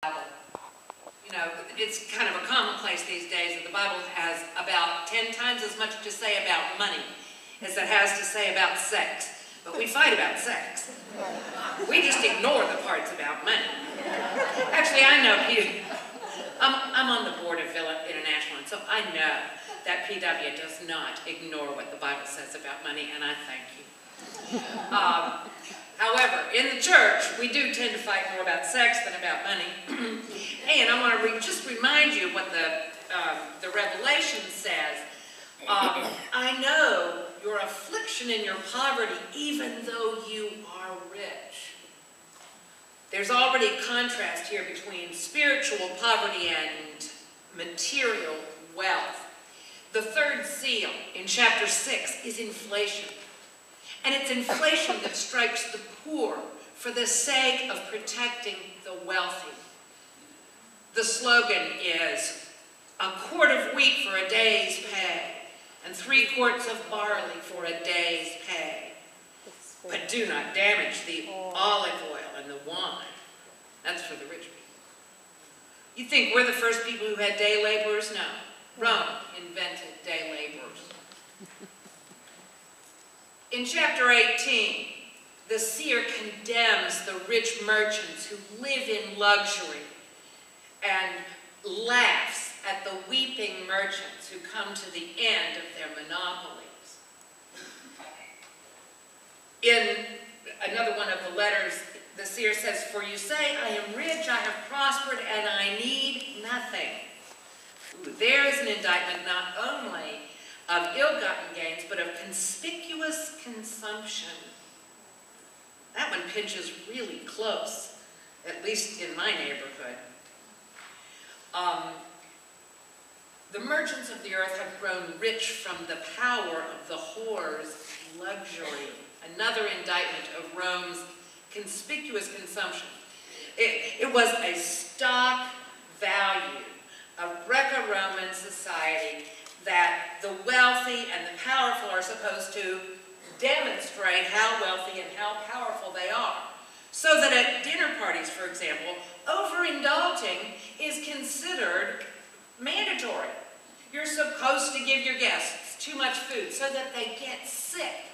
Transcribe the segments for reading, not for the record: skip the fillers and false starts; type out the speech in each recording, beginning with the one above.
Bible. You know, it's kind of a commonplace these days that the Bible has about 10 times as much to say about money as it has to say about sex. But we fight about sex. We just ignore the parts about money. Actually, I know I'm on the board of Villa International, and so I know that PW does not ignore what the Bible says about money, and I thank you. However, in the church, we do tend to fight more about sex than about money. And I want to just remind you what the Revelation says. I know your affliction and your poverty, even though you are rich. There's already a contrast here between spiritual poverty and material wealth. The third seal in chapter 6 is inflation. And it's inflation that strikes the poor for the sake of protecting the wealthy. The slogan is, a quart of wheat for a day's pay, and 3 quarts of barley for a day's pay. But do not damage the olive oil and the wine. That's for the rich people. You think we're the first people who had day laborers? No. Rome invented day laborers. In chapter 18, the seer condemns the rich merchants who live in luxury and laughs at the weeping merchants who come to the end of their monopolies. In another one of the letters, the seer says, "For you say, I am rich, I have prospered, and I need nothing." Ooh, there is an indictment not only of ill-gotten gains, but of conspicuous consumption. That one pinches really close, at least in my neighborhood. The merchants of the earth have grown rich from the power of the whore's luxury. Another indictment of Rome's conspicuous consumption. It was a stock value of Greco-Roman society that the wealthy and the powerful are supposed to demonstrate how wealthy and how powerful they are. So that at dinner parties, for example, overindulging is considered mandatory. You're supposed to give your guests too much food so that they get sick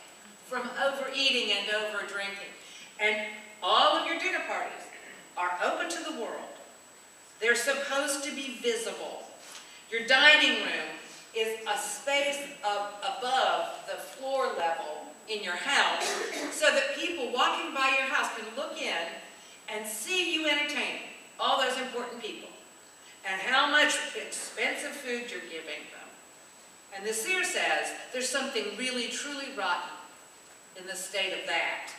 from overeating and overdrinking. And all of your dinner parties are open to the world. They're supposed to be visible. Your dining room is a space above the floor level in your house so that people walking by your house can look in and see you entertaining all those important people and how much expensive food you're giving them. And the seer says there's something really, truly rotten in the state of that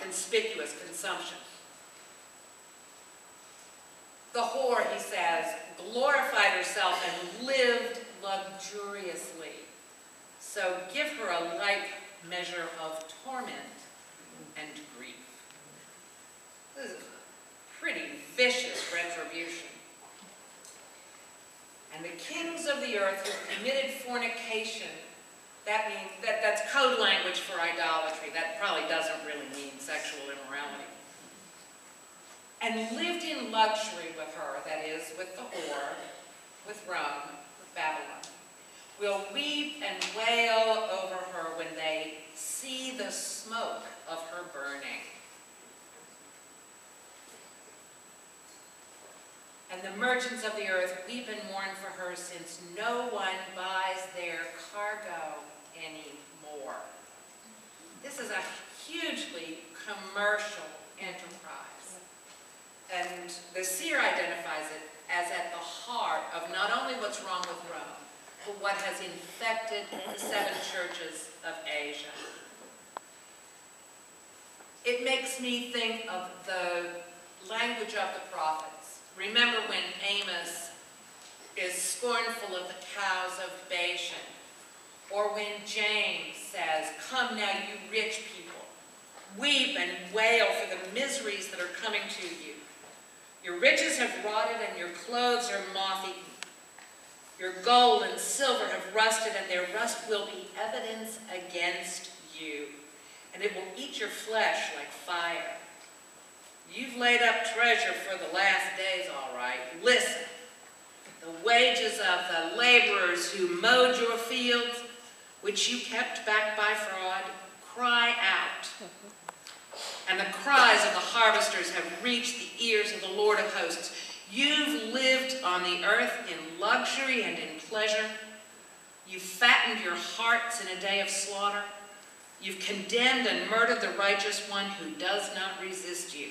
conspicuous consumption. The whore, he says, glorified herself and lived luxuriously. So give her a like measure of torment and grief. This is a pretty vicious retribution. And the kings of the earth who committed fornication, that means that's code language for idolatry. That probably doesn't really mean sexual immorality. And lived in luxury with her, that is, with the whore, with Rome, with Babylon, will weep and wail over her when they see the smoke of her burning. And the merchants of the earth weep and mourn for her, since no one buys their cargo anymore. This is a hugely commercial enterprise. And the seer identifies it as at the heart of not only what's wrong with Rome, but what has infected the 7 churches of Asia. It makes me think of the language of the prophets. Remember when Amos is scornful of the cows of Bashan, or when James says, "Come now, you rich people, weep and wail for the miseries that are coming to you. Your riches have rotted and your clothes are moth-eaten. Your gold and silver have rusted, and their rust will be evidence against you, and it will eat your flesh like fire. You've laid up treasure for the last days, all right. Listen, the wages of the laborers who mowed your fields, which you kept back by fraud, cry out. And the cries of the harvesters have reached the ears of the Lord of hosts. You've lived on the earth in luxury and in pleasure. You've fattened your hearts in a day of slaughter. You've condemned and murdered the righteous one who does not resist you.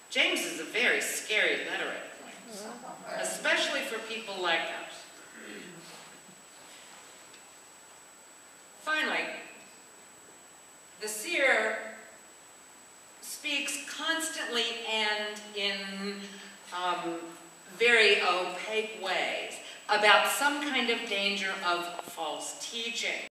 James is a very scary letter at points, especially for people like us. Finally, the seer speaks constantly and in very opaque ways about some kind of danger of false teaching.